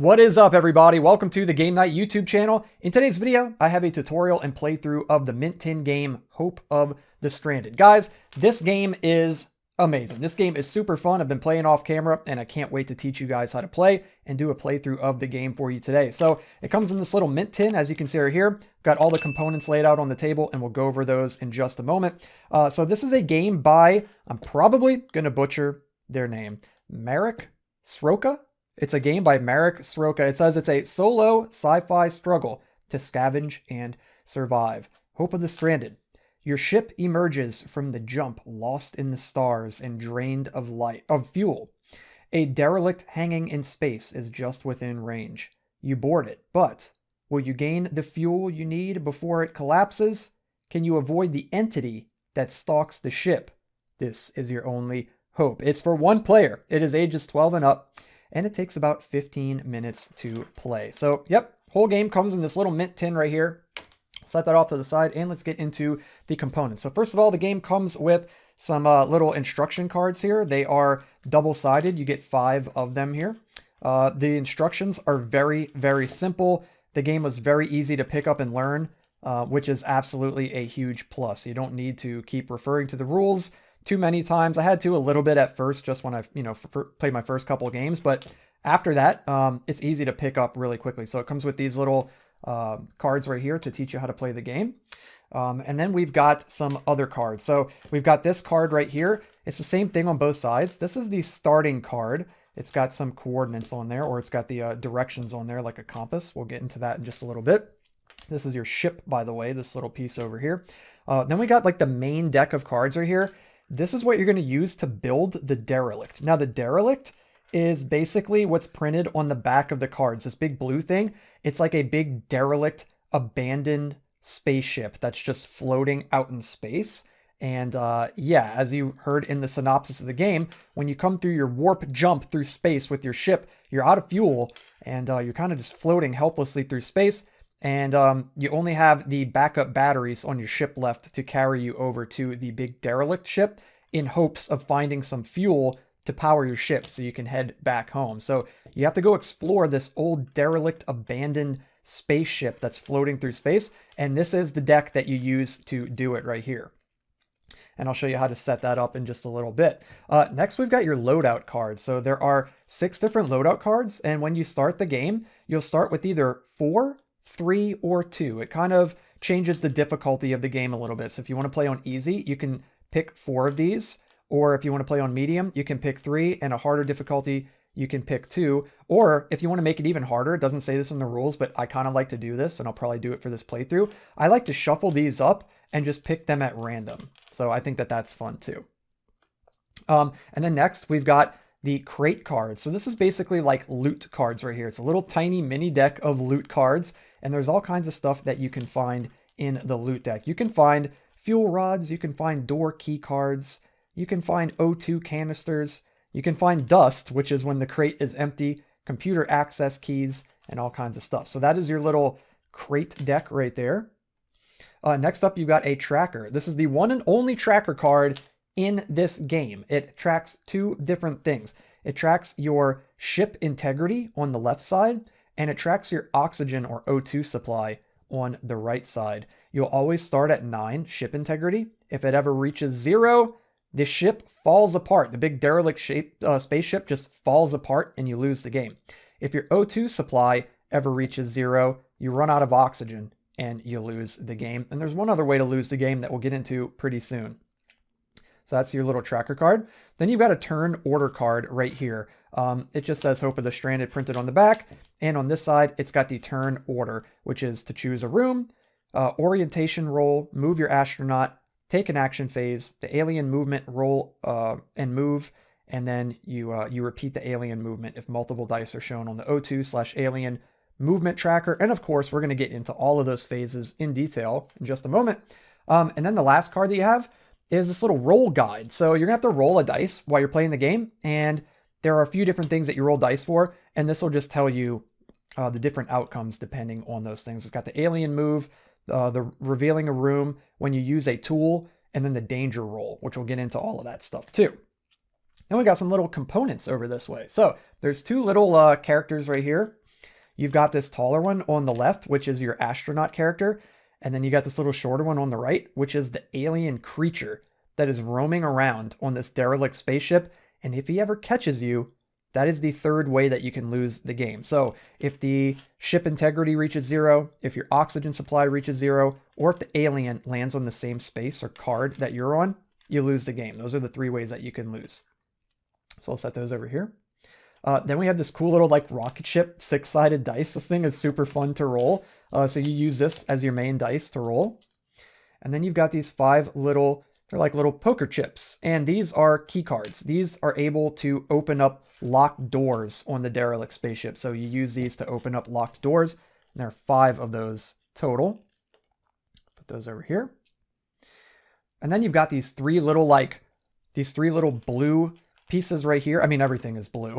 What is up, everybody? Welcome to the Game Night YouTube channel. In today's video, I have a tutorial and playthrough of the Mint 10 game, Hope of the Stranded. Guys, this game is amazing. This game is super fun. I've been playing off camera, and I can't wait to teach you guys how to play and do a playthrough of the game for you today. So it comes in this little mint tin, as you can see right here. Got all the components laid out on the table, and we'll go over those in just a moment. So this is a game by, I'm probably going to butcher their name, Marek Sroka. It's a game by Marek Sroka. It says it's a solo sci-fi struggle to scavenge and survive. Hope of the Stranded. Your ship emerges from the jump, lost in the stars and drained of fuel. A derelict hanging in space is just within range. You board it, but will you gain the fuel you need before it collapses? Can you avoid the entity that stalks the ship? This is your only hope. It's for one player. It is ages 12 and up. And it takes about 15 minutes to play. So, yep, whole game comes in this little mint tin right here. Set that off to the side, and let's get into the components. So first of all, the game comes with some little instruction cards here. They are double-sided. You get 5 of them here. The instructions are very, very simple. The game was very easy to pick up and learn, which is absolutely a huge plus. You don't need to keep referring to the rules too many times. I had to a little bit at first, just when I, played my first couple of games, but after that, it's easy to pick up really quickly. So it comes with these little cards right here to teach you how to play the game. And then we've got some other cards. So we've got this card right here. It's the same thing on both sides. This is the starting card. It's got some coordinates on there, or it's got the directions on there like a compass. We'll get into that in just a little bit. This is your ship, by the way, this little piece over here. Then we got like the main deck of cards right here. This is what you're going to use to build the derelict. Now, the derelict is basically what's printed on the back of the cards. This big blue thing, it's like a big derelict, abandoned spaceship that's just floating out in space. And yeah, as you heard in the synopsis of the game, when you come through your warp jump through space with your ship, you're out of fuel, and you're kind of just floating helplessly through space. And you only have the backup batteries on your ship left to carry you over to the big derelict ship in hopes of finding some fuel to power your ship so you can head back home. So you have to go explore this old derelict abandoned spaceship that's floating through space. And this is the deck that you use to do it right here. And I'll show you how to set that up in just a little bit. Next, we've got your loadout cards. So there are 6 different loadout cards. And when you start the game, you'll start with either 4, 3, or 2. It kind of changes the difficulty of the game a little bit. So if you want to play on easy, you can pick 4 of these. Or if you want to play on medium, you can pick 3, and a harder difficulty, you can pick 2. Or if you want to make it even harder, it doesn't say this in the rules, but I kind of like to do this, and I'll probably do it for this playthrough. I like to shuffle these up and just pick them at random. So I think that that's fun too. And then next, we've got the crate cards. So this is basically like loot cards right here. It's a little tiny mini deck of loot cards, and there's all kinds of stuff that you can find in the loot deck. You can find fuel rods, you can find door key cards, you can find O2 canisters, you can find dust, which is when the crate is empty, computer access keys, and all kinds of stuff. So that is your little crate deck right there. Next up, you've got a tracker. This is the one and only tracker card in this game. It tracks 2 different things. It tracks your ship integrity on the left side, and it tracks your oxygen or O2 supply on the right side. You'll always start at 9 ship integrity. If it ever reaches 0, the ship falls apart. The big derelict spaceship just falls apart and you lose the game. If your O2 supply ever reaches 0, you run out of oxygen and you lose the game. And there's one other way to lose the game that we'll get into pretty soon. So that's your little tracker card. Then you've got a turn order card right here. It just says Hope of the Stranded printed on the back. And on this side, it's got the turn order, which is to choose a room, orientation roll, move your astronaut, take an action phase, the alien movement roll and move, and then you repeat the alien movement if multiple dice are shown on the O2/alien movement tracker. And of course, we're going to get into all of those phases in detail in just a moment. And then the last card that you have is this little roll guide. So you're going to have to roll a dice while you're playing the game, and there are a few different things that you roll dice for, and this will just tell you the different outcomes depending on those things. It's got the alien move, the revealing a room when you use a tool, and then the danger roll, which we'll get into all of that stuff too. Then we got some little components over this way. So there's 2 little characters right here. you've got this taller one on the left, which is your astronaut character. And then you got this little shorter one on the right, which is the alien creature that is roaming around on this derelict spaceship. And if he ever catches you, that is the third way that you can lose the game. So if the ship integrity reaches 0, if your oxygen supply reaches 0, or if the alien lands on the same space or card that you're on, you lose the game. Those are the 3 ways that you can lose. So I'll set those over here. Then we have this cool little like rocket ship 6-sided dice. This thing is super fun to roll. So you use this as your main dice to roll. And then you've got these 5 little, they're like little poker chips. And these are key cards. These are able to open up locked doors on the derelict spaceship. So you use these to open up locked doors. And there are 5 of those total. Put those over here. And then you've got these 3 little blue pieces right here. I mean, everything is blue.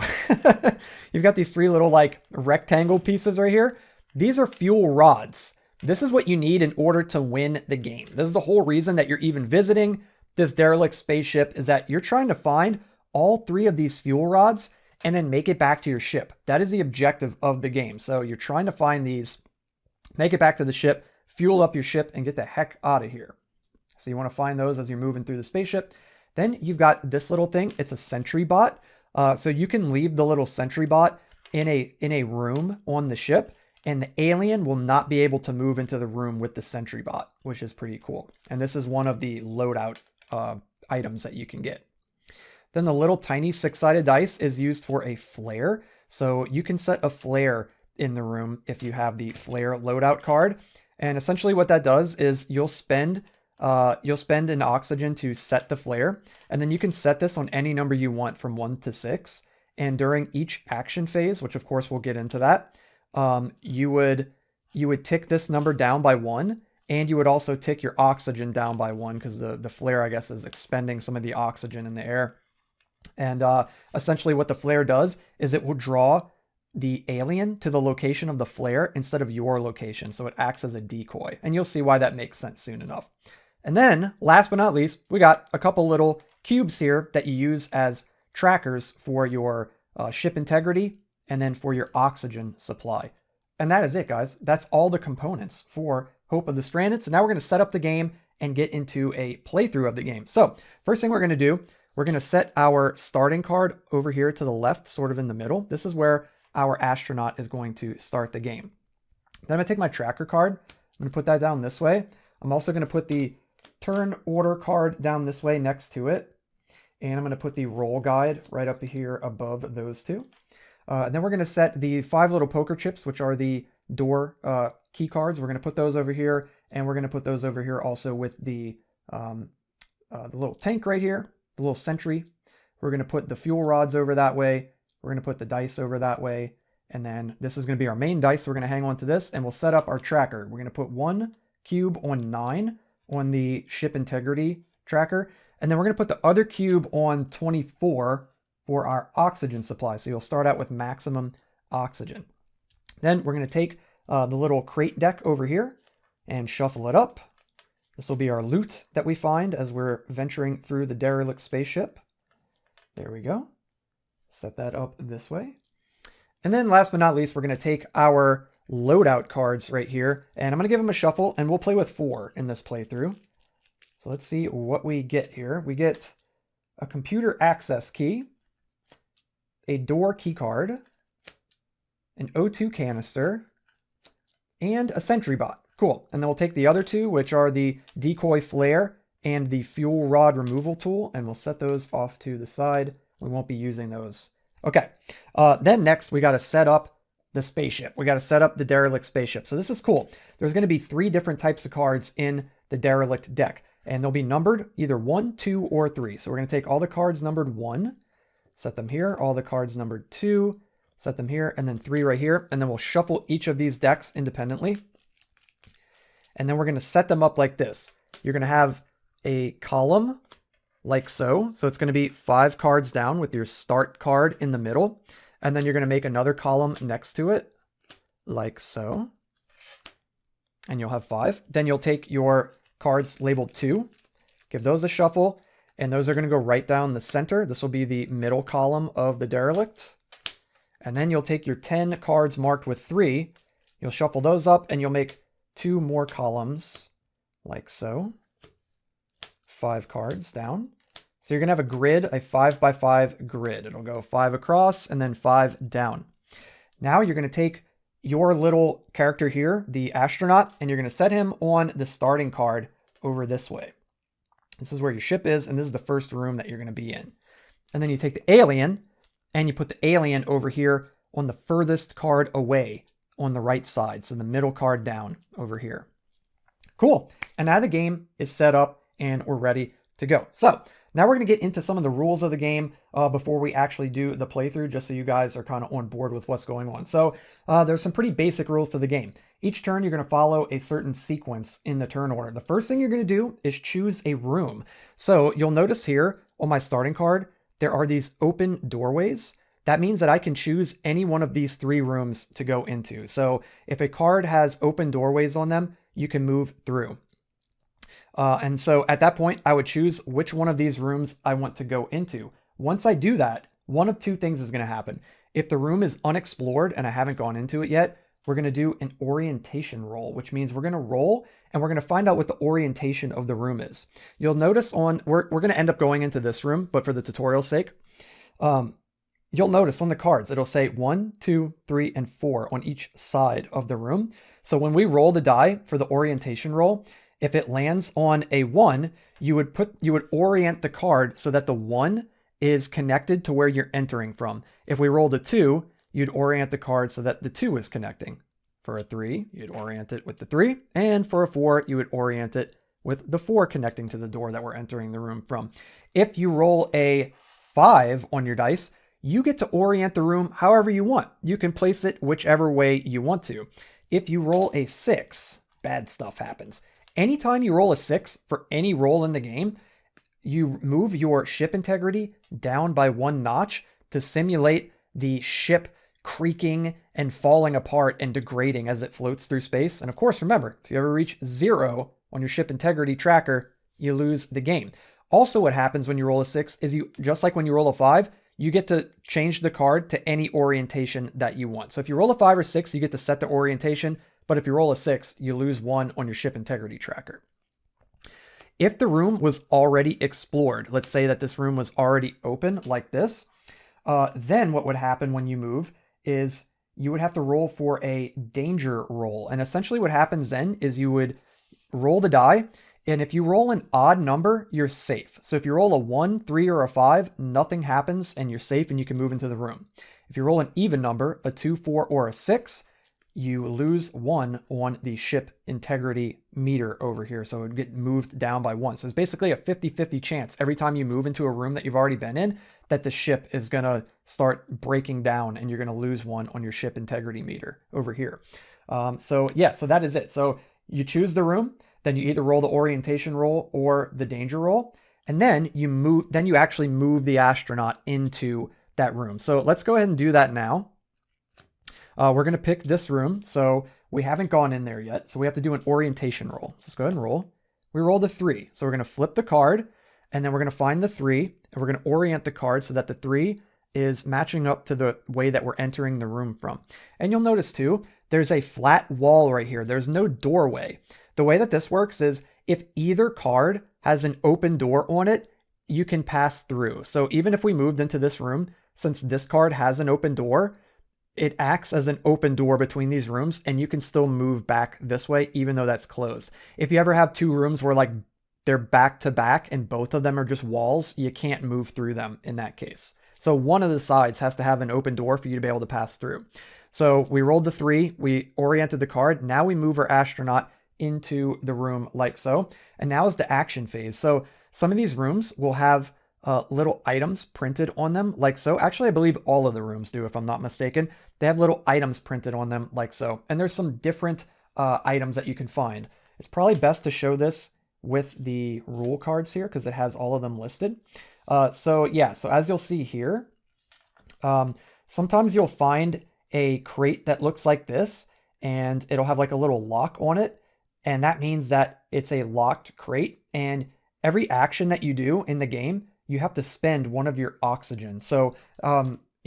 You've got these 3 little like rectangle pieces right here. These are fuel rods. This is what you need in order to win the game. This is the whole reason that you're even visiting this derelict spaceship, is that you're trying to find all 3 of these fuel rods and then make it back to your ship. That is the objective of the game. So you're trying to find these, make it back to the ship, fuel up your ship, and get the heck out of here. So you want to find those as you're moving through the spaceship. Then you've got this little thing. It's a sentry bot. So you can leave the little sentry bot in a room on the ship, and the alien will not be able to move into the room with the sentry bot, which is pretty cool. And this is one of the loadout items that you can get. Then the little tiny 6-sided dice is used for a flare. So you can set a flare in the room if you have the flare loadout card. And essentially what that does is you'll spend an oxygen to set the flare, and then you can set this on any number you want from 1 to 6. And during each action phase, which of course we'll get into that, you would tick this number down by 1, and you would also tick your oxygen down by 1, because the flare, I guess, is expending some of the oxygen in the air. And essentially what the flare does is it will draw the alien to the location of the flare instead of your location. So it acts as a decoy, and you'll see why that makes sense soon enough. And then last but not least, we got a couple little cubes here that you use as trackers for your ship integrity and then for your oxygen supply. And that is it, guys. That's all the components for Hope of the Stranded. So now we're going to set up the game and get into a playthrough of the game. So first thing we're going to do, we're going to set our starting card over here to the left, sort of in the middle. This is where our astronaut is going to start the game. Then I'm going to take my tracker card. I'm going to put that down this way. I'm also going to put the turn order card down this way next to it. And I'm going to put the roll guide right up here above those 2. And then we're going to set the 5 little poker chips, which are the door key cards. We're going to put those over here, and we're going to put those over here also with the little tank right here, the little sentry. We're going to put the fuel rods over that way. We're going to put the dice over that way. And then this is going to be our main dice. So we're going to hang on to this, and we'll set up our tracker. We're going to put 1 cube on 9 on the ship integrity tracker. And then we're going to put the other cube on 24 for our oxygen supply. So you'll start out with maximum oxygen. Then we're going to take the little crate deck over here and shuffle it up. This will be our loot that we find as we're venturing through the derelict spaceship. There we go. Set that up this way. And then last but not least, we're going to take our loadout cards right here, and I'm going to give them a shuffle, and we'll play with 4 in this playthrough. So let's see what we get here. We get a computer access key, a door key card, an O2 canister, and a sentry bot. Cool. And then we'll take the other 2, which are the decoy flare and the fuel rod removal tool, and we'll set those off to the side. We won't be using those. Okay. Then next, we got to set up the spaceship. We got to set up the derelict spaceship. So this is cool. There's going to be 3 different types of cards in the derelict deck, and they'll be numbered either 1, 2, or 3. So we're going to take all the cards numbered 1, set them here, all the cards numbered 2, set them here, and then 3 right here. And then we'll shuffle each of these decks independently. And then we're going to set them up like this. You're going to have a column like so. So it's going to be 5 cards down with your start card in the middle. And then you're going to make another column next to it like so. And you'll have 5. Then you'll take your cards labeled 2, give those a shuffle, and those are going to go right down the center. This will be the middle column of the derelict. And then you'll take your 10 cards marked with 3, you'll shuffle those up, and you'll make 2 more columns, like so. 5 cards down. So you're going to have a grid, a 5x5 grid. It'll go 5 across and then 5 down. Now you're going to take your little character here, the astronaut, and you're going to set him on the starting card over this way. This is where your ship is, and this is the first room that you're going to be in. And then you take the alien, and you put the alien over here on the furthest card away on the right side. So the middle card down over here. Cool. And now the game is set up and we're ready to go. So now we're going to get into some of the rules of the game before we actually do the playthrough, just so you guys are kind of on board with what's going on. So there's some pretty basic rules to the game. Each turn, you're going to follow a certain sequence in the turn order. The first thing you're going to do is choose a room. So you'll notice here on my starting card, there are these open doorways. That means that I can choose any one of these 3 rooms to go into. So if a card has open doorways on them, you can move through. And so at that point, I would choose which one of these rooms I want to go into. Once I do that, one of 2 things is going to happen. If the room is unexplored and I haven't gone into it yet, we're going to do an orientation roll, which means we're going to roll and we're going to find out what the orientation of the room is. You'll notice we're going to end up going into this room, but for the tutorial's sake, you'll notice on the cards, it'll say 1, 2, 3, and 4 on each side of the room. So when we roll the die for the orientation roll, if it lands on a 1, you would orient the card so that the 1 is connected to where you're entering from. If we rolled a 2, you'd orient the card so that the 2 is connecting. For a 3, you'd orient it with the 3. And for a 4, you would orient it with the 4 connecting to the door that we're entering the room from. If you roll a 5 on your dice, you get to orient the room however you want. You can place it whichever way you want to. If you roll a 6, bad stuff happens. Anytime you roll a 6 for any roll in the game, you move your ship integrity down by 1 notch to simulate the ship creaking and falling apart and degrading as it floats through space. And of course, remember, if you ever reach 0 on your ship integrity tracker, you lose the game. Also, what happens when you roll a 6 is just like when you roll a 5, you get to change the card to any orientation that you want. So if you roll a 5 or 6, you get to set the orientation. But if you roll a 6, you lose 1 on your ship integrity tracker. If the room was already explored, let's say that this room was already open like this, then what would happen when you move is you would have to roll for a danger roll. And essentially what happens then is you would roll the die, and if you roll an odd number, you're safe. So if you roll a 1, 3, or a 5, nothing happens and you're safe and you can move into the room. If you roll an even number, a 2, 4, or a 6, you lose 1 on the ship integrity meter over here. So it would get moved down by 1. So it's basically a 50-50 chance every time you move into a room that you've already been in that the ship is going to start breaking down and you're going to lose 1 on your ship integrity meter over here. So that is it. So you choose the room, then you either roll the orientation roll or the danger roll, and then you actually move the astronaut into that room. So let's go ahead and do that now. We're going to pick this room. So we haven't gone in there yet. So we have to do an orientation roll. So let's go ahead and roll. We rolled a 3. So we're going to flip the card and then we're going to find the 3 and we're going to orient the card so that the 3 is matching up to the way that we're entering the room from. And you'll notice too, there's a flat wall right here. There's no doorway. The way that this works is if either card has an open door on it, you can pass through. So even if we moved into this room, since this card has an open door, it acts as an open door between these rooms and you can still move back this way, even though that's closed. If you ever have 2 rooms where like they're back to back and both of them are just walls, you can't move through them in that case. So one of the sides has to have an open door for you to be able to pass through. So we rolled the 3, we oriented the card. Now we move our astronaut into the room like so. And now is the action phase. So some of these rooms will have little items printed on them like so. Actually, I believe all of the rooms do, if I'm not mistaken. They have little items printed on them like so. And there's some different items that you can find. It's probably best to show this with the rule cards here because it has all of them listed. So as you'll see here, sometimes you'll find a crate that looks like this and it'll have like a little lock on it. And that means that it's a locked crate. And every action that you do in the game, you have to spend 1 of your oxygen. So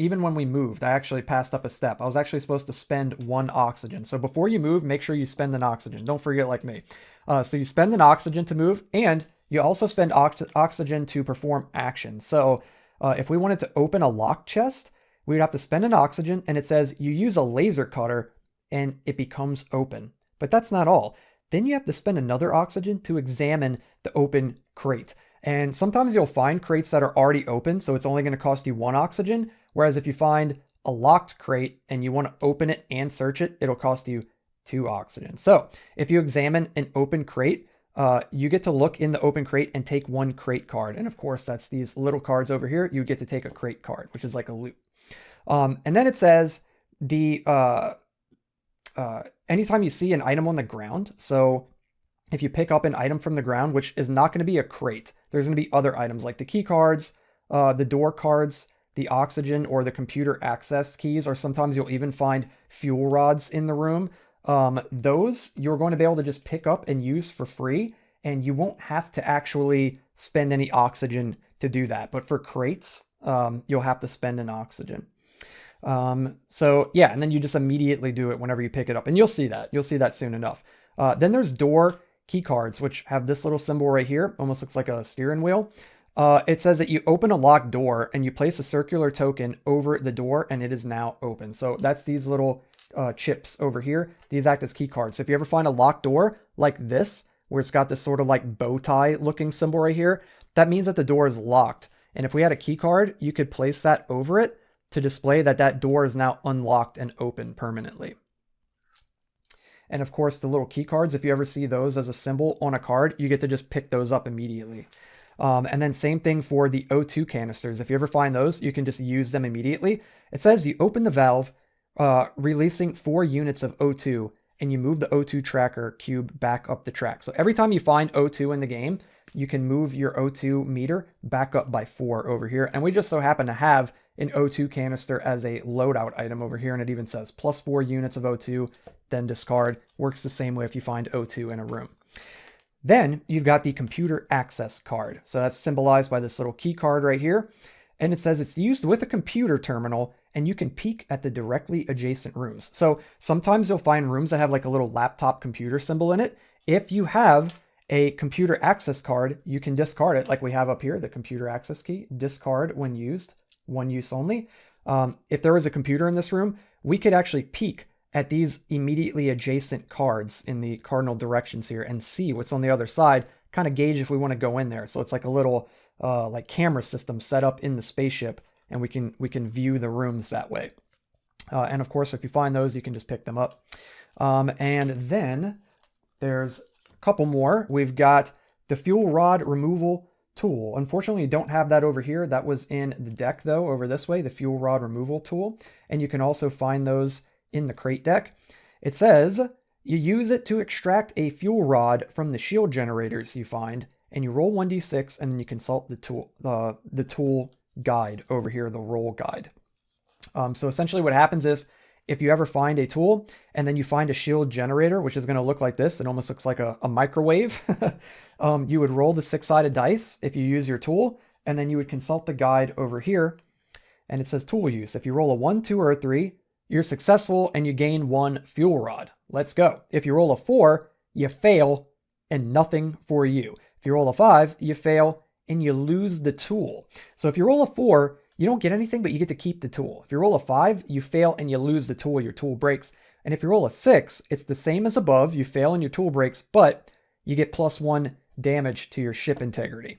even when we moved, I actually passed up a step. I was actually supposed to spend 1 oxygen. So before you move, make sure you spend an oxygen. Don't forget like me. So you spend an oxygen to move, and you also spend oxygen to perform action. So if we wanted to open a locked chest, we would have to spend an oxygen, and it says you use a laser cutter and it becomes open. But that's not all. Then you have to spend another oxygen to examine the open crate. And sometimes you'll find crates that are already open, so it's only going to cost you 1 oxygen. Whereas if you find a locked crate and you want to open it and search it, it'll cost you 2 oxygen. So if you examine an open crate, you get to look in the open crate and take 1 crate card. And of course, that's these little cards over here. You get to take a crate card, which is like a loot. And then it says anytime you see an item on the ground, so if you pick up an item from the ground, which is not going to be a crate, there's going to be other items like the key cards, the door cards, the oxygen, or the computer access keys, or sometimes you'll even find fuel rods in the room. Those you're going to be able to just pick up and use for free, and you won't have to actually spend any oxygen to do that. But for crates, you'll have to spend an oxygen. So yeah, and then you just immediately do it whenever you pick it up, and you'll see that soon enough. Then there's door key cards, which have this little symbol right here, almost looks like a steering wheel. It says that you open a locked door and you place a circular token over the door and it is now open. So that's these little chips over here. These act as key cards. So if you ever find a locked door like this, where it's got this sort of like bow tie looking symbol right here, that means that the door is locked. And if we had a key card, you could place that over it to display that that door is now unlocked and open permanently. And of course, the little key cards, if you ever see those as a symbol on a card, you get to just pick those up immediately. And then same thing for the O2 canisters. If you ever find those, you can just use them immediately. It says you open the valve, releasing 4 units of O2, and you move the O2 tracker cube back up the track. So every time you find O2 in the game, you can move your O2 meter back up by 4 over here. And we just so happen to have an O2 canister as a loadout item over here, and it even says plus 4 units of O2, then discard. Works the same way if you find O2 in a room. Then you've got the computer access card. So that's symbolized by this little key card right here. And it says it's used with a computer terminal, and you can peek at the directly adjacent rooms. So sometimes you'll find rooms that have like a little laptop computer symbol in it. If you have a computer access card, you can discard it like we have up here, the computer access key, discard when used, 1 use only. If there was a computer in this room, we could actually peek at these immediately adjacent cards in the cardinal directions here and see what's on the other side, kind of gauge if we want to go in there. So it's like a little like camera system set up in the spaceship, and we can view the rooms that way. And of course, if you find those, you can just pick them up. And then there's a couple more. We've got the fuel rod removal tool. Unfortunately, you don't have that over here. That was in the deck though, over this way, the fuel rod removal tool. And you can also find those in the crate deck. It says you use it to extract a fuel rod from the shield generators you find, and you roll 1d6, and then you consult the tool guide over here, the roll guide. So essentially what happens is if you ever find a tool and then you find a shield generator, which is going to look like this, it almost looks like a microwave, you would roll the 6-sided dice if you use your tool, and then you would consult the guide over here, and it says tool use. If you roll a 1, 2, or a 3, you're successful and you gain 1 fuel rod. Let's go. If you roll a 4, you fail and nothing for you. If you roll a 5, you fail and you lose the tool. So if you roll a 4, you don't get anything, but you get to keep the tool. If you roll a 5, you fail and you lose the tool. Your tool breaks. And if you roll a 6, it's the same as above. You fail and your tool breaks, but you get +1 damage to your ship integrity.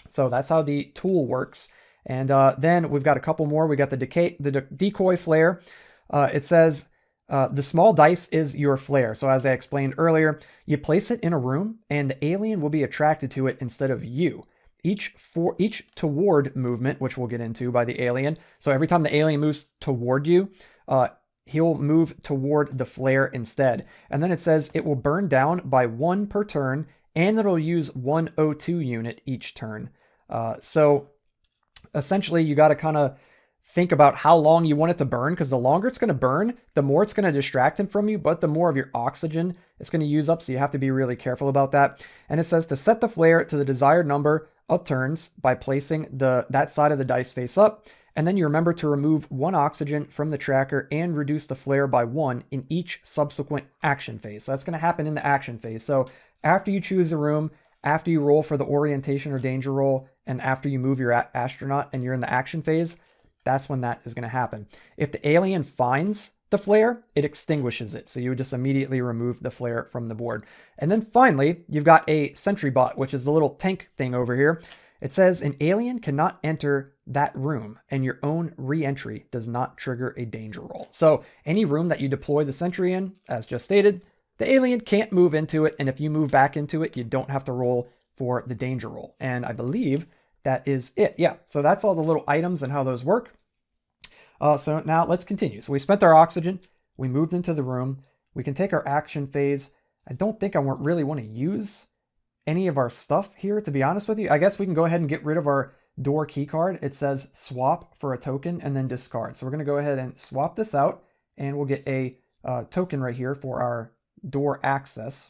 So that's how the tool works. And then we've got a couple more. We got the decoy flare. It says the small dice is your flare. So as I explained earlier, you place it in a room and the alien will be attracted to it instead of you. Each toward movement, which we'll get into by the alien. So every time the alien moves toward you, he'll move toward the flare instead. And then it says it will burn down by 1 per turn, and it'll use 1 O2 unit each turn. So essentially you got to kind of think about how long you want it to burn, because the longer it's going to burn, the more it's going to distract him from you, but the more of your oxygen it's going to use up, so you have to be really careful about that. And it says to set the flare to the desired number of turns by placing that side of the dice face up, And then you remember to remove 1 oxygen from the tracker and reduce the flare by 1 in each subsequent action phase. So that's going to happen in the action phase. So after you choose a room, after you roll for the orientation or danger roll, and after you move your astronaut and you're in the action phase, that's when that is going to happen. If the alien finds the flare, it extinguishes it. So you would just immediately remove the flare from the board. And then finally, you've got a sentry bot, which is the little tank thing over here. It says an alien cannot enter that room and your own re-entry does not trigger a danger roll. So any room that you deploy the sentry in, as just stated, the alien can't move into it. And if you move back into it, you don't have to roll for the danger roll. And I believe that is it. Yeah, so that's all the little items and how those work. So now let's continue. So we spent our oxygen. We moved into the room. We can take our action phase. I don't think I really want to use any of our stuff here, to be honest with you. I guess we can go ahead and get rid of our door key card. It says swap for a token and then discard. So we're going to go ahead and swap this out and we'll get a token right here for our door access.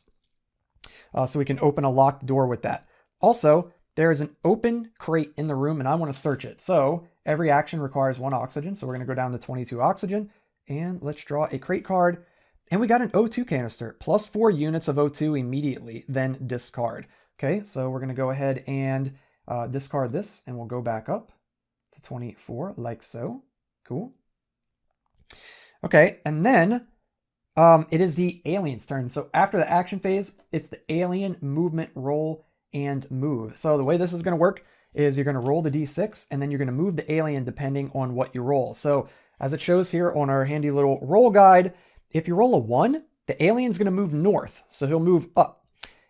So we can open a locked door with that. Also, there is an open crate in the room and I want to search it. So every action requires 1 oxygen. So we're going to go down to 22 oxygen and let's draw a crate card. And we got an O2 canister, plus 4 units of O2 immediately, then discard. Okay, so we're going to go ahead and discard this, and we'll go back up to 24, like so. Cool. Okay, and then it is the alien's turn. So after the action phase, it's the alien movement, roll, and move. So the way this is going to work is you're going to roll the D6, and then you're going to move the alien depending on what you roll. So as it shows here on our handy little roll guide, if you roll a 1, the alien's going to move north, so he'll move up.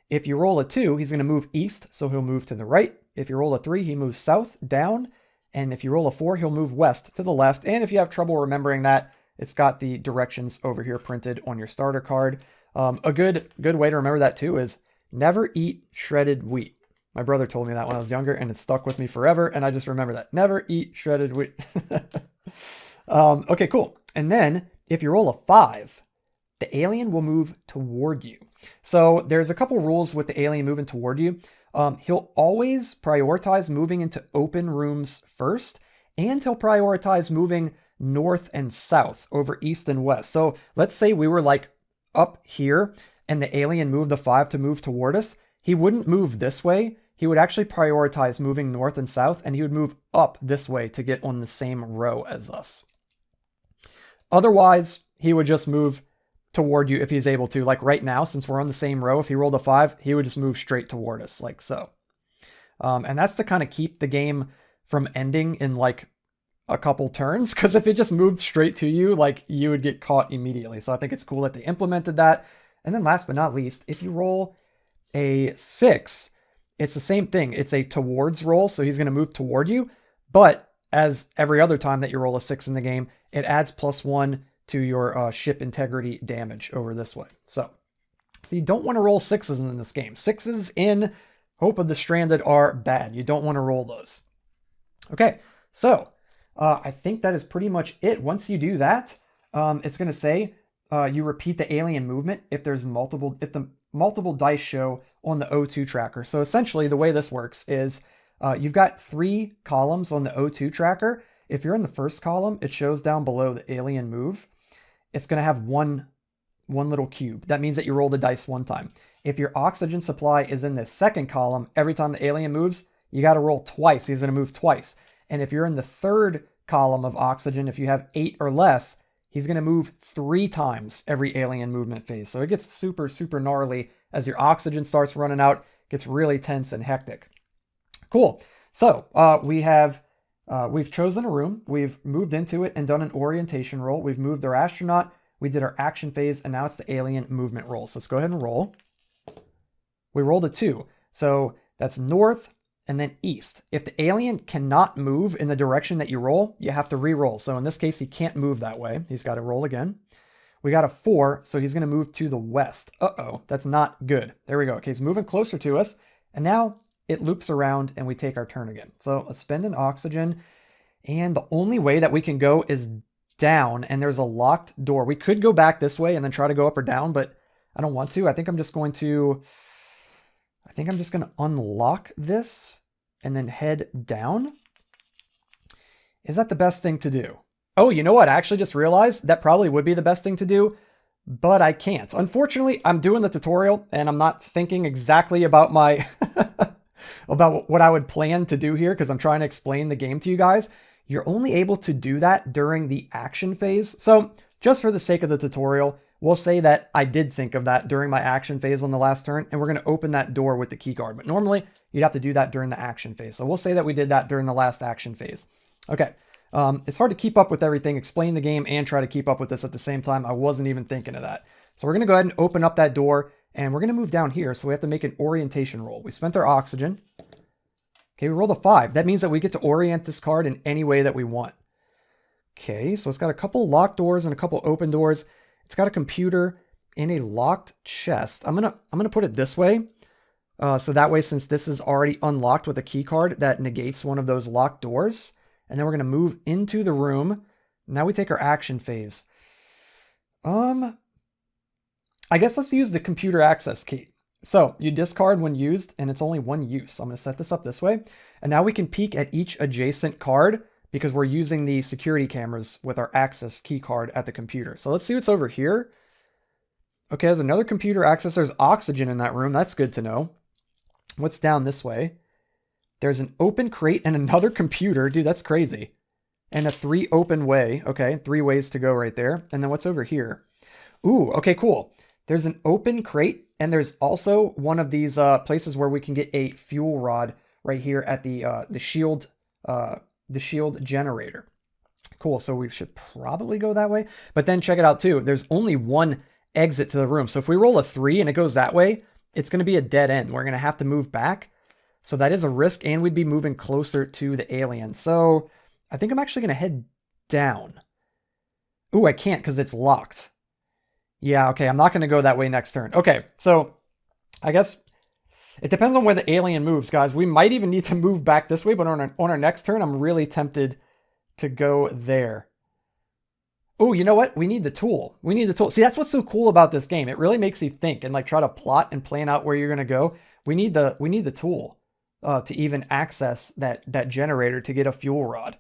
If you roll a 2, he's going to move east, so he'll move to the right. If you roll a 3, he moves south, down. And if you roll a 4, he'll move west to the left. And if you have trouble remembering that, it's got the directions over here printed on your starter card. A good way to remember that too is never eat shredded wheat. My brother told me that when I was younger, and it stuck with me forever, and I just remember that. Never eat shredded wheat. Okay, cool. And then if you roll a 5, the alien will move toward you. So there's a couple rules with the alien moving toward you. He'll always prioritize moving into open rooms first, and he'll prioritize moving north and south over east and west. So let's say we were like up here and the alien moved the 5 to move toward us. He wouldn't move this way. He would actually prioritize moving north and south, and he would move up this way to get on the same row as us. Otherwise, he would just move toward you if he's able to. Like right now, since we're on the same row, if he rolled a 5, he would just move straight toward us, like so. And that's to kind of keep the game from ending in like a couple turns, because if it just moved straight to you, like you would get caught immediately. So I think it's cool that they implemented that. And then last but not least, if you roll a 6, it's the same thing. It's a towards roll, so he's going to move toward you. But as every other time that you roll a 6 in the game, it adds +1 to your ship integrity damage over this way. So you don't want to roll 6s in this game. 6s in Hope of the Stranded are bad. You don't want to roll those. Okay, so I think that is pretty much it. Once you do that, it's going to say you repeat the alien movement if the multiple dice show on the O2 tracker. So essentially the way this works is you've got 3 columns on the O2 tracker. If you're in the first column, it shows down below the alien move. It's going to have one little cube. That means that you roll the dice 1 time. If your oxygen supply is in the second column, every time the alien moves, you got to roll twice. He's going to move twice. And if you're in the third column of oxygen, if you have 8 or less, he's going to move 3 times every alien movement phase. So it gets super, super gnarly as your oxygen starts running out. It gets really tense and hectic. Cool. So we've chosen a room. We've moved into it and done an orientation roll. We've moved our astronaut. We did our action phase, and now it's the alien movement roll. So let's go ahead and roll. We rolled a 2. So that's north and then east. If the alien cannot move in the direction that you roll, you have to re-roll. So in this case, he can't move that way. He's got to roll again. We got a 4, so he's going to move to the west. Uh-oh, that's not good. There we go. Okay, he's moving closer to us. And now it loops around and we take our turn again. So let's spend an oxygen. And the only way that we can go is down, and there's a locked door. We could go back this way and then try to go up or down, but I don't want to. I think I'm just going to unlock this and then head down. Is that the best thing to do? Oh, you know what? I actually just realized that probably would be the best thing to do, but I can't. Unfortunately, I'm doing the tutorial and I'm not thinking exactly about my about what I would plan to do here because I'm trying to explain the game to you guys. You're only able to do that during the action phase. So just for the sake of the tutorial, we'll say that I did think of that during my action phase on the last turn, and we're going to open that door with the key card. But normally you'd have to do that during the action phase. So we'll say that we did that during the last action phase. Okay. It's hard to keep up with everything, explain the game, and try to keep up with this at the same time. I wasn't even thinking of that. So we're going to go ahead and open up that door, and we're going to move down here. So we have to make an orientation roll. We spent our oxygen. Okay, we rolled a 5. That means that we get to orient this card in any way that we want. Okay, so it's got a couple locked doors and a couple open doors. It's got a computer in a locked chest. I'm gonna put it this way. So that way, since this is already unlocked with a key card, that negates one of those locked doors. And then we're gonna move into the room. Now we take our action phase. I guess let's use the computer access key. So you discard when used, and it's only one use. I'm gonna set this up this way. And now we can peek at each adjacent card because we're using the security cameras with our access key card at the computer. So let's see what's over here. Okay, there's another computer access. There's oxygen in that room. That's good to know. What's down this way? There's an open crate and another computer. Dude, that's crazy. And a 3 open way. Okay, 3 ways to go right there. And then what's over here? Ooh, okay, cool. There's an open crate, and there's also one of these places where we can get a fuel rod right here at the shield generator. Cool, so we should probably go that way. But then check it out too. There's only one exit to the room. So if we roll a 3 and it goes that way, it's going to be a dead end. We're going to have to move back. So that is a risk, and we'd be moving closer to the alien. So I think I'm actually going to head down. Ooh, I can't because it's locked. Yeah, okay, I'm not going to go that way next turn. Okay, so I guess it depends on where the alien moves, guys. We might even need to move back this way, but on our next turn, I'm really tempted to go there. Oh, you know what? We need the tool. We need the tool. See, that's what's so cool about this game. It really makes you think and like try to plot and plan out where you're going to go. We need the tool to even access that generator to get a fuel rod.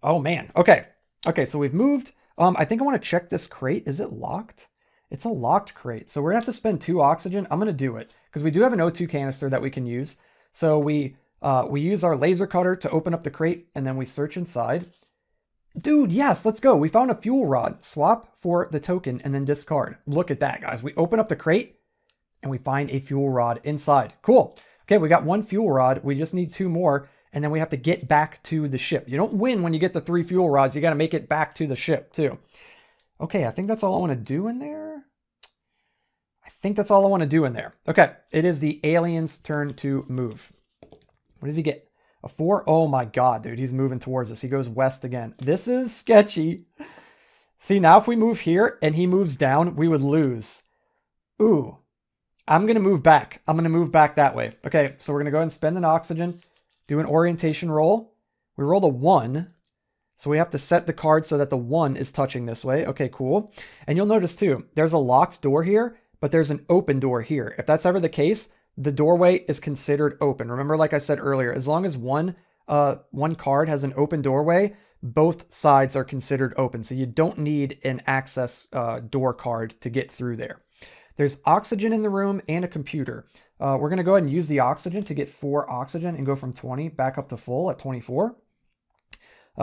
Oh, man. Okay. Okay, so we've moved. I think I want to check this crate. Is it locked? It's a locked crate. So we're going to have to spend 2 oxygen. I'm going to do it because we do have an O2 canister that we can use. So we use our laser cutter to open up the crate, and then we search inside. Dude, yes, let's go. We found a fuel rod. Swap for the token and then discard. Look at that, guys. We open up the crate and we find a fuel rod inside. Cool. Okay, we got 1 fuel rod. We just need 2 more. And then we have to get back to the ship. You don't win when you get the 3 fuel rods. You got to make it back to the ship too. Okay, I think that's all I want to do in there. I think that's all I want to do in there. Okay, it is the alien's turn to move. What does he get? A 4? Oh my god, dude. He's moving towards us. He goes west again. This is sketchy. See, now if we move here and he moves down, we would lose. Ooh. I'm going to move back. I'm going to move back that way. Okay, so we're going to go ahead and spend an oxygen. Do an orientation roll. We rolled a 1. So we have to set the card so that the 1 is touching this way. Okay, cool. And you'll notice too, there's a locked door here, but there's an open door here. If that's ever the case, the doorway is considered open. Remember, like I said earlier, as long as one card has an open doorway, both sides are considered open. So you don't need an access door card to get through there. There's oxygen in the room and a computer. We're going to go ahead and use the oxygen to get 4 oxygen and go from 20 back up to full at 24.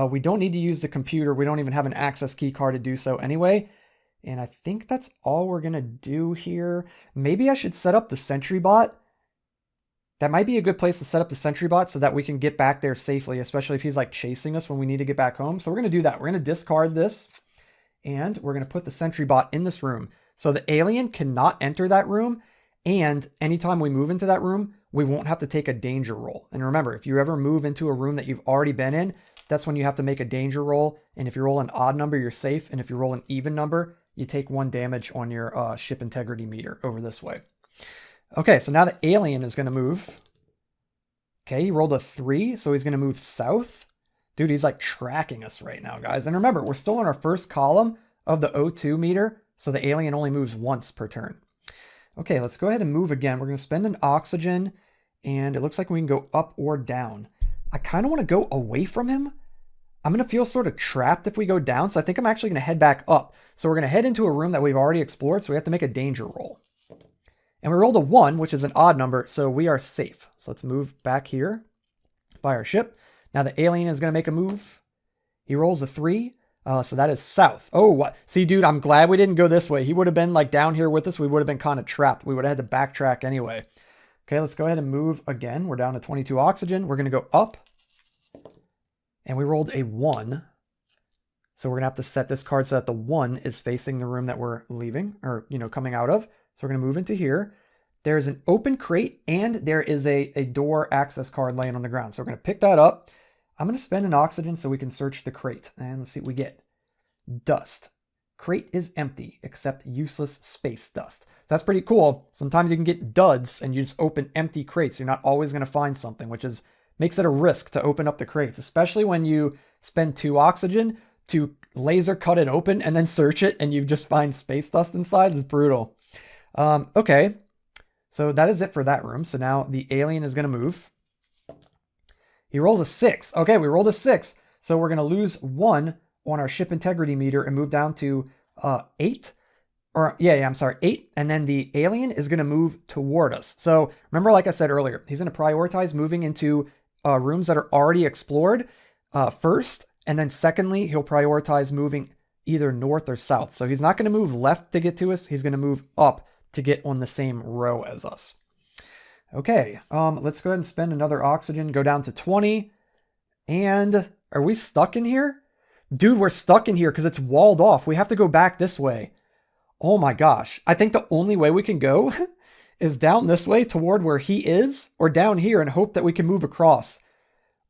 We don't need to use the computer. We don't even have an access key card to do so anyway. And I think that's all we're going to do here. Maybe I should set up the sentry bot. That might be a good place to set up the sentry bot so that we can get back there safely, especially if he's like chasing us when we need to get back home. So we're going to do that. We're going to discard this and we're going to put the sentry bot in this room. So the alien cannot enter that room. And anytime we move into that room, we won't have to take a danger roll. And remember, if you ever move into a room that you've already been in, that's when you have to make a danger roll. And if you roll an odd number, you're safe. And if you roll an even number, you take 1 damage on your ship integrity meter over this way. Okay, so now the alien is going to move. Okay, he rolled a 3, so he's going to move south. Dude, he's like tracking us right now, guys. And remember, we're still on our first column of the O2 meter, so the alien only moves once per turn. Okay, let's go ahead and move again. We're going to spend an oxygen, and it looks like we can go up or down. I kind of want to go away from him. I'm going to feel sort of trapped if we go down. So I think I'm actually going to head back up. So we're going to head into a room that we've already explored. So we have to make a danger roll. And we rolled a 1, which is an odd number. So we are safe. So let's move back here by our ship. Now the alien is going to make a move. He rolls a 3. So that is south. Oh, what? See, dude, I'm glad we didn't go this way. He would have been like down here with us. We would have been kind of trapped. We would have had to backtrack anyway. Okay, let's go ahead and move again. We're down to 22 oxygen. We're going to go up. And we rolled a 1. So we're going to have to set this card so that the 1 is facing the room that we're leaving or, coming out of. So we're going to move into here. There's an open crate and there is a door access card laying on the ground. So we're going to pick that up. I'm going to spend an oxygen so we can search the crate. And let's see what we get. Dust. Crate is empty except useless space dust. That's pretty cool. Sometimes you can get duds and you just open empty crates. You're not always going to find something, which makes it a risk to open up the crates, especially when you spend 2 oxygen to laser cut it open and then search it and you just find space dust inside. It's brutal. Okay. So that is it for that room. So now the alien is going to move. He rolls a 6. Okay, we rolled a 6. So we're going to lose 1 on our ship integrity meter and move down to 8. Or I'm sorry, 8. And then the alien is going to move toward us. So remember, like I said earlier, he's going to prioritize moving into rooms that are already explored first. And then secondly, he'll prioritize moving either north or south. So he's not going to move left to get to us. He's going to move up to get on the same row as us. Okay, let's go ahead and spend another oxygen, go down to 20. And are we stuck in here? Dude, we're stuck in here because it's walled off. We have to go back this way. Oh my gosh. I think the only way we can go is down this way toward where he is or down here and hope that we can move across.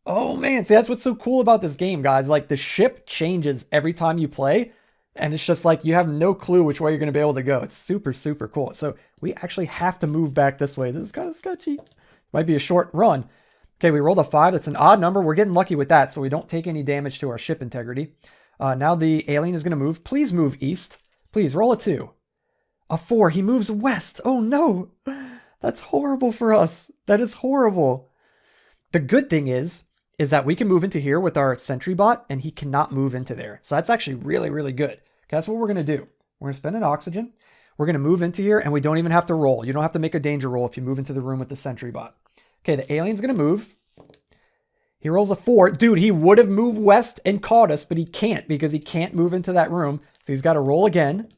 Oh man, see, that's what's so cool about this game, guys. Like the ship changes every time you play. And it's just like you have no clue which way you're going to be able to go. It's super, super cool. So we actually have to move back this way. This is kind of sketchy. Might be a short run. Okay, we rolled a 5. That's an odd number. We're getting lucky with that, so we don't take any damage to our ship integrity. Now the alien is going to move. Please move east. Please, roll a 2. A 4. He moves west. Oh, no. That's horrible for us. That is horrible. The good thing is that we can move into here with our sentry bot, and he cannot move into there. So that's actually really, really good. Okay, that's what we're going to do. We're going to spend an oxygen. We're going to move into here, and we don't even have to roll. You don't have to make a danger roll if you move into the room with the sentry bot. Okay, the alien's going to move. He rolls a 4. Dude, he would have moved west and caught us, but he can't because he can't move into that room. So he's got to roll again.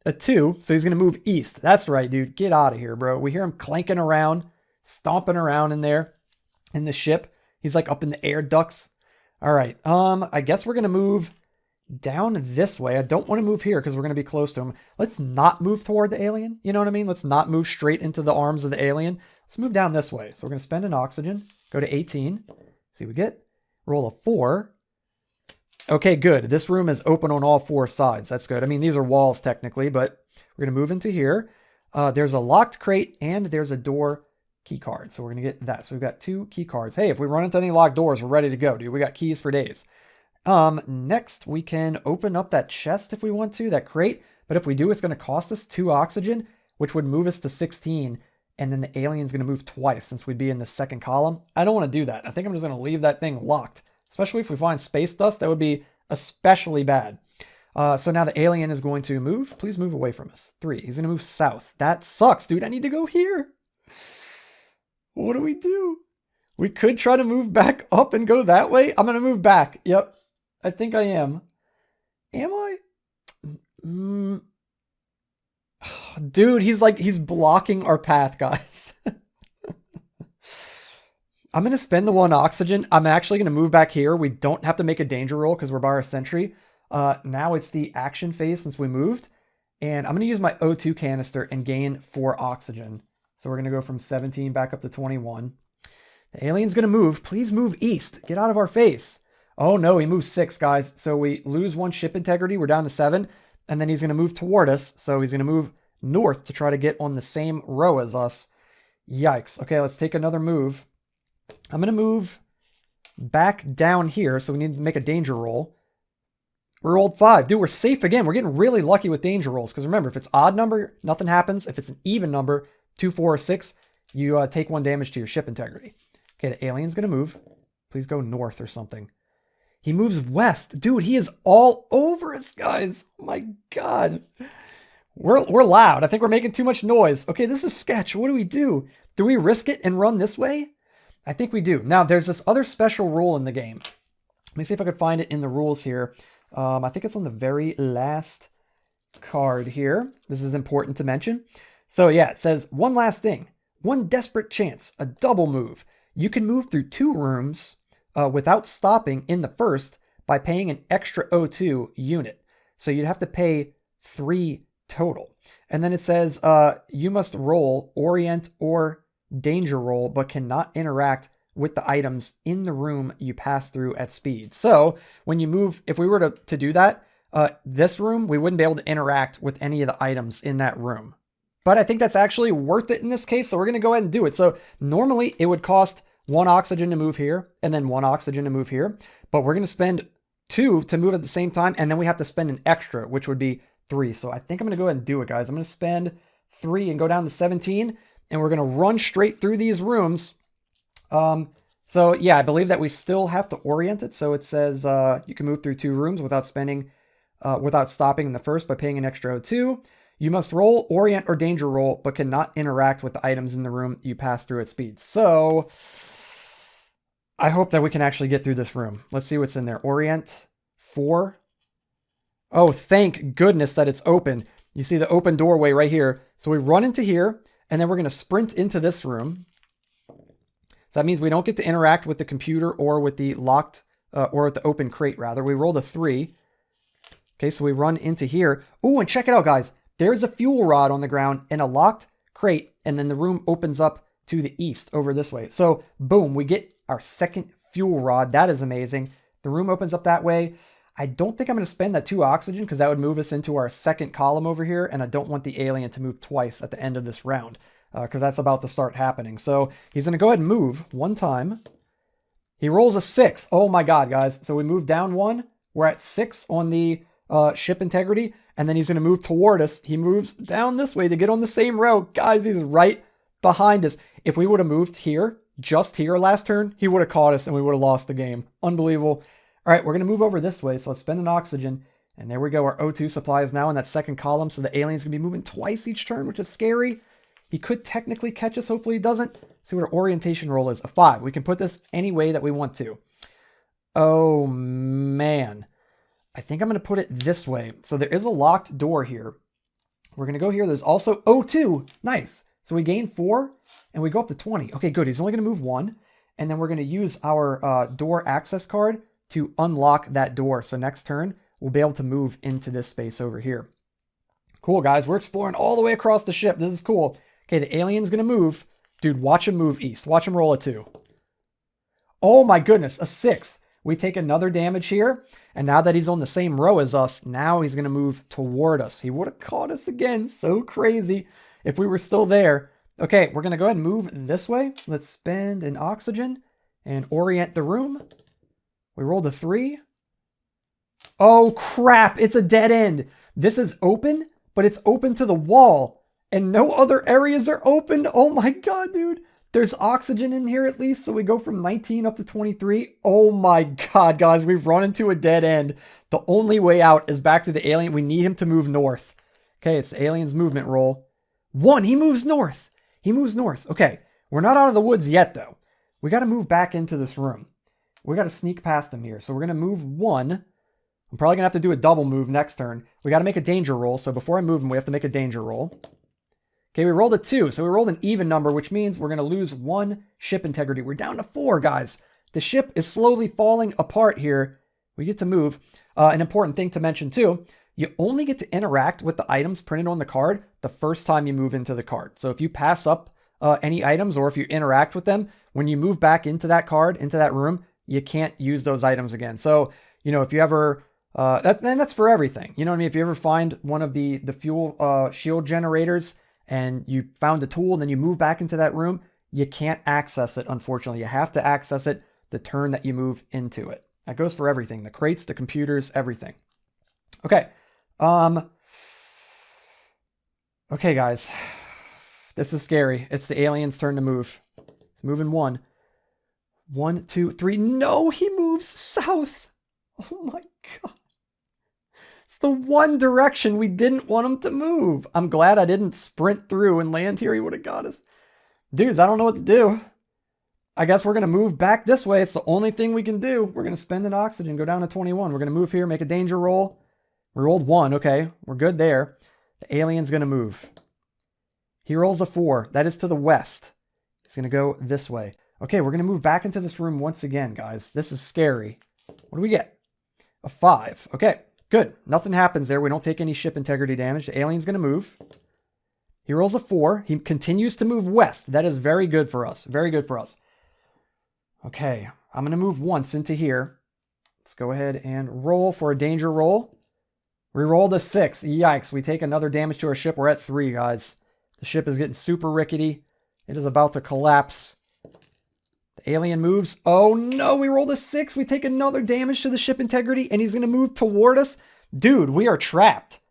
A 2, so he's going to move east. That's right, dude. Get out of here, bro. We hear him clanking around, stomping around in there in the ship. He's like up in the air ducts. All right. I guess we're going to move down this way. I don't want to move here because we're going to be close to him. Let's not move toward the alien. You know what I mean? Let's not move straight into the arms of the alien. Let's move down this way. So we're going to spend an oxygen, go to 18. See what we get. Roll a 4. Okay, good. This room is open on all 4 sides. That's good. I mean, these are walls technically, but we're going to move into here. There's a locked crate and there's a door key card. So we're going to get that. So we've got 2 key cards. Hey, if we run into any locked doors, we're ready to go, dude. We got keys for days. Next, we can open up that chest if we want to, that crate. But if we do, it's going to cost us 2 oxygen, which would move us to 16. And then the alien's going to move twice since we'd be in the second column. I don't want to do that. I think I'm just going to leave that thing locked. Especially if we find space dust, that would be especially bad. So now the alien is going to move. Please move away from us. 3. He's going to move south. That sucks, dude. I need to go here. What do we do? We could try to move back up and go that way. I'm going to move back. Yep. I think I am. Am I? Dude, he's blocking our path, guys. I'm going to spend the 1 oxygen. I'm actually going to move back here. We don't have to make a danger roll because we're by our sentry. Now it's the action phase since we moved. And I'm going to use my O2 canister and gain 4 oxygen. So we're going to go from 17 back up to 21. The alien's going to move. Please move east. Get out of our face. Oh no, he moves 6, guys. So we lose 1 ship integrity. We're down to 7. And then he's going to move toward us. So he's going to move north to try to get on the same row as us. Yikes. Okay, let's take another move. I'm going to move back down here. So we need to make a danger roll. We rolled 5. Dude, we're safe again. We're getting really lucky with danger rolls. Because remember, if it's odd number, nothing happens. If it's an even number, 2, 4, or 6, you take 1 damage to your ship integrity. Okay, the alien's going to move. Please go north or something. He moves west. Dude, he is all over us, guys. Oh my God. We're loud. I think we're making too much noise. Okay, this is sketch. What do we do? Do we risk it and run this way? I think we do. Now, there's this other special rule in the game. Let me see if I could find it in the rules here. I think it's on the very last card here. This is important to mention. So yeah, it says one last thing. One desperate chance, a double move. You can move through 2 rooms without stopping in the first by paying an extra O2 unit. So you'd have to pay 3 total. And then it says you must roll orient or danger roll, but cannot interact with the items in the room you pass through at speed. So when you move, if we were to do that, this room, we wouldn't be able to interact with any of the items in that room. But I think that's actually worth it in this case, so we're going to go ahead and do it. So normally it would cost 1 oxygen to move here, and then 1 oxygen to move here. But we're going to spend 2 to move at the same time, and then we have to spend an extra, which would be 3. So I think I'm going to go ahead and do it, guys. I'm going to spend 3 and go down to 17, and we're going to run straight through these rooms. So yeah, I believe that we still have to orient it. So it says you can move through 2 rooms without spending, without stopping in the first by paying an extra O2. You must roll, orient, or danger roll, but cannot interact with the items in the room you pass through at speed. So I hope that we can actually get through this room. Let's see what's in there. Orient 4. Oh, thank goodness that it's open. You see the open doorway right here. So we run into here, and then we're going to sprint into this room. So that means we don't get to interact with the computer or with the locked, or with the open crate, rather. We rolled a 3. Okay, so we run into here. Oh, and check it out, guys. There's a fuel rod on the ground and a locked crate, and then the room opens up to the east over this way. So, boom, we get our second fuel rod. That is amazing. The room opens up that way. I don't think I'm going to spend that 2 oxygen because that would move us into our second column over here, and I don't want the alien to move twice at the end of this round because that's about to start happening. So he's going to go ahead and move 1 time. He rolls a 6. Oh my God, guys. So we move down 1. We're at 6 on the ship integrity, and then he's going to move toward us. He moves down this way to get on the same row. Guys, he's right behind us. If we would have moved here, just here last turn, he would have caught us and we would have lost the game. Unbelievable. All right, we're going to move over this way. So let's spend an oxygen. And there we go. Our O2 supply is now in that second column. So the alien's going to be moving twice each turn, which is scary. He could technically catch us. Hopefully he doesn't. See what our orientation roll is. A 5. We can put this any way that we want to. Oh, man. I think I'm going to put it this way. So there is a locked door here. We're going to go here. There's also O2. Nice. So we gain 4 and we go up to 20. Okay, good. He's only going to move 1. And then we're going to use our door access card to unlock that door. So next turn, we'll be able to move into this space over here. Cool, guys. We're exploring all the way across the ship. This is cool. Okay, the alien's going to move. Dude, watch him move east. Watch him roll a 2. Oh my goodness, a 6. We take another damage here. And now that he's on the same row as us, now he's going to move toward us. He would have caught us again. So crazy if we were still there. Okay, we're going to go ahead and move this way. Let's spend an oxygen and orient the room. We rolled a 3. Oh, crap. It's a dead end. This is open, but it's open to the wall. And no other areas are open. Oh my God, dude. There's oxygen in here at least. So we go from 19 up to 23. Oh my God, guys. We've run into a dead end. The only way out is back to the alien. We need him to move north. Okay, it's the alien's movement roll. 1. He moves north. He moves north. Okay, we're not out of the woods yet, though. We got to move back into this room. We got to sneak past him here. So we're going to move 1. I'm probably going to have to do a double move next turn. We got to make a danger roll. So before I move him, we have to make a danger roll. Okay, we rolled a 2. So we rolled an even number, which means we're going to lose 1 ship integrity. We're down to 4, guys. The ship is slowly falling apart here. We get to move. An important thing to mention, too. You only get to interact with the items printed on the card the first time you move into the card. So if you pass up any items or if you interact with them, when you move back into that card, into that room, you can't use those items again. So, you know, if you ever, that's for everything. You know what I mean? If you ever find one of the fuel shield generators and you found a tool and then you move back into that room, you can't access it, unfortunately. You have to access it the turn that you move into it. That goes for everything. The crates, the computers, everything. Okay. Okay, guys. This is scary. It's the alien's turn to move. It's moving 1. 1, 2, 3. No, he moves south. Oh my God. It's the one direction we didn't want him to move. I'm glad I didn't sprint through and land here. He would have got us. Dudes, I don't know what to do. I guess we're going to move back this way. It's the only thing we can do. We're going to spend an oxygen, go down to 21. We're going to move here, make a danger roll. We rolled 1. Okay, we're good there. The alien's going to move. He rolls a 4. That is to the west. He's going to go this way. Okay, we're going to move back into this room once again, guys. This is scary. What do we get? A 5. Okay, good. Nothing happens there. We don't take any ship integrity damage. The alien's going to move. He rolls a 4. He continues to move west. That is very good for us. Very good for us. Okay, I'm going to move once into here. Let's go ahead and roll for a danger roll. We rolled a 6. Yikes, we take another damage to our ship. We're at 3, guys. The ship is getting super rickety. It is about to collapse. The alien moves. Oh no, we rolled a 6. We take another damage to the ship integrity, and he's going to move toward us. Dude, we are trapped.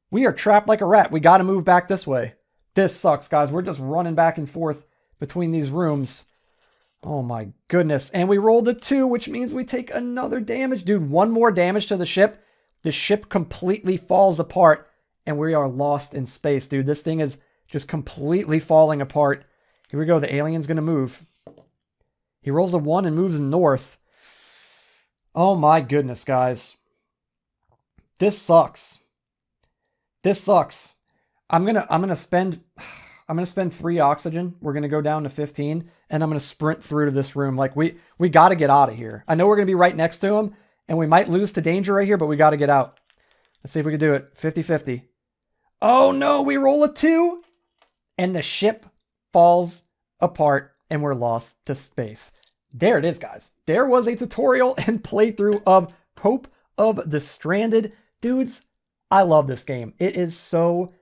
We are trapped like a rat. We got to move back this way. This sucks, guys. We're just running back and forth between these rooms. Oh my goodness. And we rolled a 2, which means we take another damage. Dude, one more damage to the ship. The ship completely falls apart and we are lost in space, dude. This thing is just completely falling apart. Here we go. The alien's going to move. He rolls a 1 and moves north. Oh my goodness, guys. This sucks. This sucks. I'm going to spend 3 oxygen. We're going to go down to 15 and I'm going to sprint through to this room. Like we got to get out of here. I know we're going to be right next to him and we might lose to danger right here, but we got to get out. Let's see if we can do it. 50-50. Oh no, we roll a 2 and the ship falls apart and we're lost to space. There it is, guys. There was a tutorial and playthrough of Hope of the Stranded. Dudes, I love this game. It is so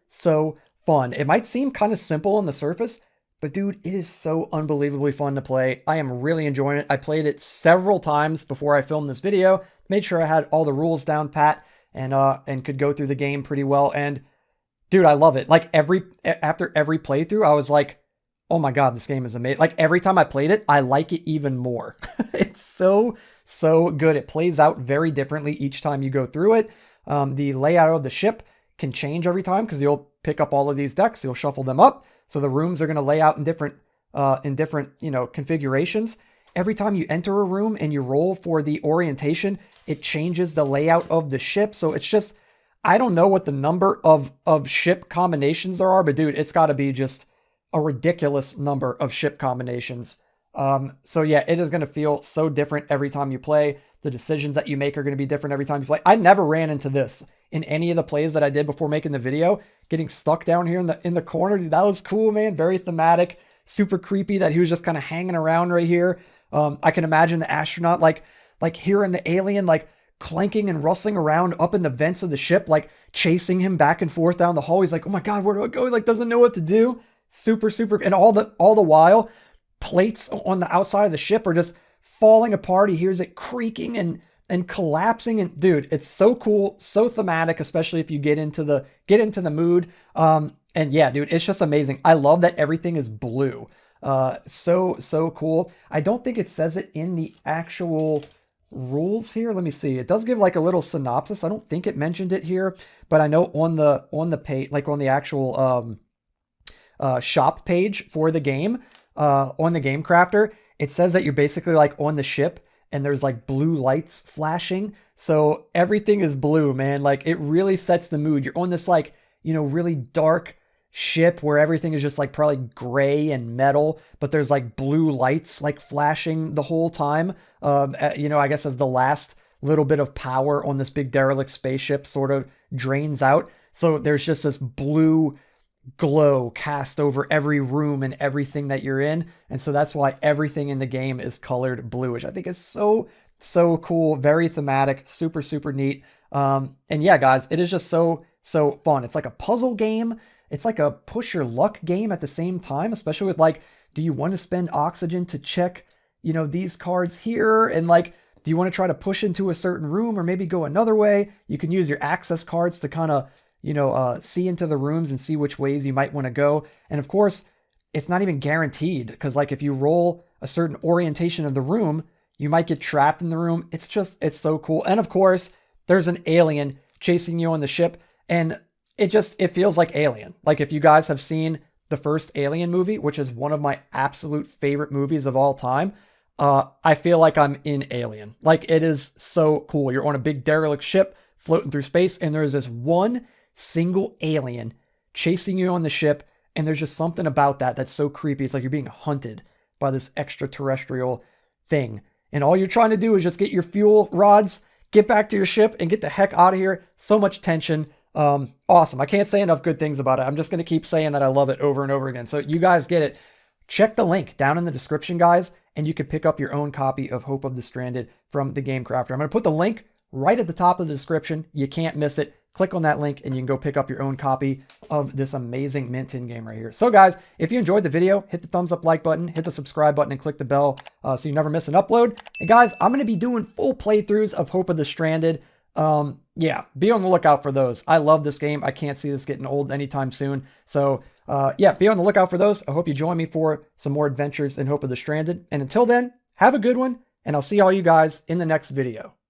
fun. It might seem kind of simple on the surface, but dude, it is so unbelievably fun to play. I am really enjoying it. I played it several times before I filmed this video, made sure I had all the rules down pat and could go through the game pretty well. And dude, I love it. Like after every playthrough, I was like, oh my God, this game is amazing. Like every time I played it, I like it even more. It's so good. It plays out very differently each time you go through it. The layout of the ship can change every time because you'll pick up all of these decks, you'll shuffle them up. So the rooms are going to lay out in different, configurations. Every time you enter a room and you roll for the orientation, it changes the layout of the ship. So it's just, I don't know what the number of ship combinations there are, but dude, it's got to be just a ridiculous number of ship combinations. So yeah, it is going to feel so different every time you play. The decisions that you make are going to be different every time you play. I never ran into this in any of the plays that I did before making the video. Getting stuck down here in the corner, dude, that was cool, man. Very thematic, super creepy that he was just kind of hanging around right here. I can imagine the astronaut like hearing the alien like clanking and rustling around up in the vents of the ship, like chasing him back and forth down the hall. He's like, oh my God, where do I go? He like doesn't know what to do. Super, and all the while, plates on the outside of the ship are just falling apart. He hears it creaking and collapsing. And dude, it's so cool, so thematic, especially if you get into the mood. And yeah, dude, it's just amazing. I love that everything is blue. So cool. I don't think it says it in the actual rules here. Let me see. It does give like a little synopsis. I don't think it mentioned it here, but I know on the page, like on the actual shop page for the game, on the Game Crafter, it says that you're basically like on the ship and there's like blue lights flashing. So everything is blue, man. Like it really sets the mood. You're on this like, really dark ship where everything is just like probably gray and metal, but there's like blue lights like flashing the whole time. I guess as the last little bit of power on this big derelict spaceship sort of drains out. So there's just this blue glow cast over every room and everything that you're in. And so that's why everything in the game is colored blue, which I think is so cool. Very thematic, super neat. And yeah, guys, it is just so fun. It's like a puzzle game. It's like a push your luck game at the same time, especially with like, do you want to spend oxygen to check, these cards here? And like, do you want to try to push into a certain room or maybe go another way? You can use your access cards to kind of see into the rooms and see which ways you might want to go. And of course, it's not even guaranteed because like if you roll a certain orientation of the room, You might get trapped in the room. It's so cool. And of course, there's an alien chasing you on the ship, and it feels like Alien. Like if you guys have seen the first Alien movie, which is one of my absolute favorite movies of all time, I feel like I'm in Alien. Like it is so cool. You're on a big derelict ship floating through space, and there's this one single alien chasing you on the ship, and there's just something about that that's so creepy. It's like you're being hunted by this extraterrestrial thing. And all you're trying to do is just get your fuel rods, get back to your ship, and get the heck out of here. So much tension. Awesome. I can't say enough good things about it. I'm just going to keep saying that I love it over and over again. So you guys get it. Check the link down in the description, guys, and you can pick up your own copy of Hope of the Stranded from the Game Crafter. I'm going to put the link right at the top of the description. You can't miss it. Click on that link and you can go pick up your own copy of this amazing Mint Tin game right here. So guys, if you enjoyed the video, hit the thumbs up like button, hit the subscribe button, and click the bell so you never miss an upload. And guys, I'm going to be doing full playthroughs of Hope of the Stranded. Yeah, be on the lookout for those. I love this game. I can't see this getting old anytime soon. So yeah, be on the lookout for those. I hope you join me for some more adventures in Hope of the Stranded. And until then, have a good one, and I'll see all you guys in the next video.